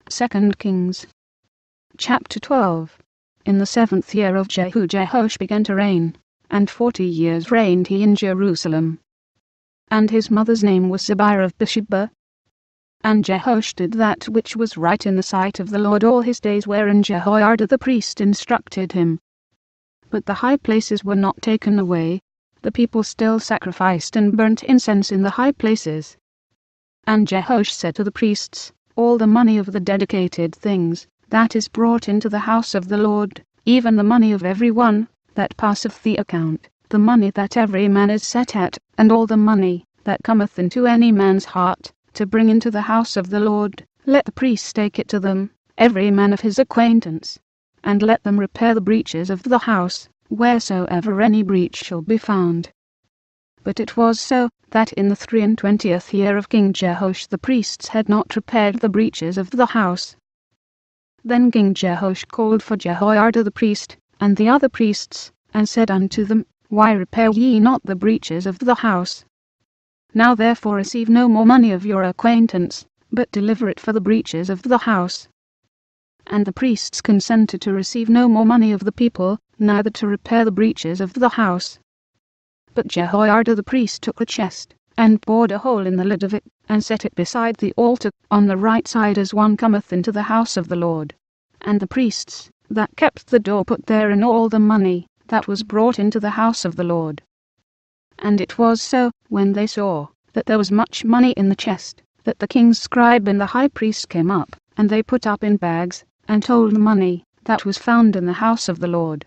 2 Kings. Chapter 12. In the 7th year of Jehoash began to reign, and 40 years reigned he in Jerusalem. And his mother's name was Zibiah of Beersheba. And Jehoash did that which was right in the sight of the Lord all his days, wherein Jehoiada the priest instructed him. But the high places were not taken away, the people still sacrificed and burnt incense in the high places. And Jehoash said to the priests, all the money of the dedicated things that is brought into the house of the Lord, even the money of every one that passeth the account, the money that every man is set at, and all the money that cometh into any man's heart, to bring into the house of the Lord, let the priests take it to them, every man of his acquaintance, and let them repair the breaches of the house, wheresoever any breach shall be found. But it was so, that in the 23 year of King Jehoash the priests had not repaired the breaches of the house. Then King Jehoash called for Jehoiada the priest, and the other priests, and said unto them, Why repair ye not the breaches of the house? Now therefore receive no more money of your acquaintance, but deliver it for the breaches of the house. And the priests consented to receive no more money of the people, neither to repair the breaches of the house. But Jehoiada the priest took a chest, and bored a hole in the lid of it, and set it beside the altar, on the right side as one cometh into the house of the Lord. And the priests that kept the door put therein all the money that was brought into the house of the Lord. And it was so, when they saw that there was much money in the chest, that the king's scribe and the high priest came up, and they put up in bags, and told the money that was found in the house of the Lord.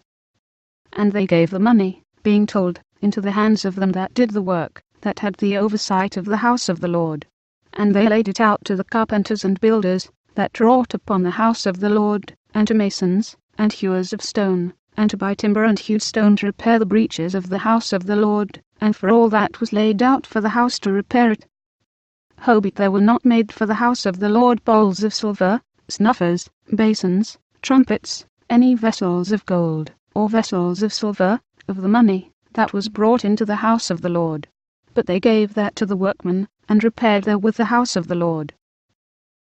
And they gave the money, being told, into the hands of them that did the work, that had the oversight of the house of the Lord. And they laid it out to the carpenters and builders that wrought upon the house of the Lord, and to masons, and hewers of stone, and to buy timber and hew stone to repair the breaches of the house of the Lord, and for all that was laid out for the house to repair it. Howbeit there were not made for the house of the Lord bowls of silver, snuffers, basins, trumpets, any vessels of gold, or vessels of silver, of the money that was brought into the house of the Lord. But they gave that to the workmen, and repaired therewith the house of the Lord.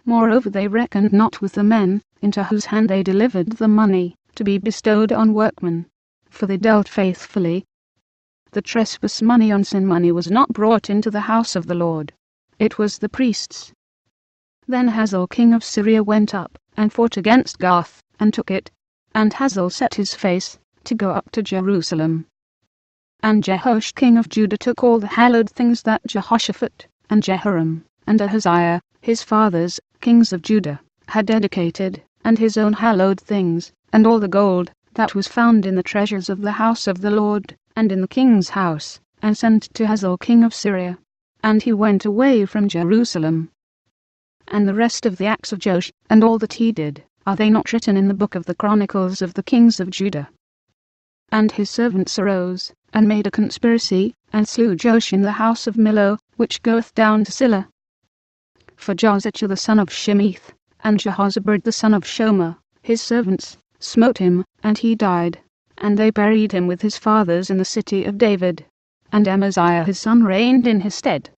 Moreover they reckoned not with the men, into whose hand they delivered the money, to be bestowed on workmen, for they dealt faithfully. The trespass money on sin money was not brought into the house of the Lord. It was the priests. Then Hazael king of Syria went up, and fought against Gath, and took it. And Hazael set his face, to go up to Jerusalem. And Jehoash king of Judah took all the hallowed things that Jehoshaphat, and Jehoram, and Ahaziah, his fathers, kings of Judah, had dedicated, and his own hallowed things, and all the gold that was found in the treasures of the house of the Lord, and in the king's house, and sent to Hazael king of Syria. And he went away from Jerusalem. And the rest of the acts of Joash, and all that he did, are they not written in the book of the Chronicles of the kings of Judah? And his servants arose, and made a conspiracy, and slew Joash in the house of Millo, which goeth down to Silla. For Josiah the son of Shemith, and Jehozabad the son of Shomer, his servants, smote him, and he died. And they buried him with his fathers in the city of David. And Amaziah his son reigned in his stead.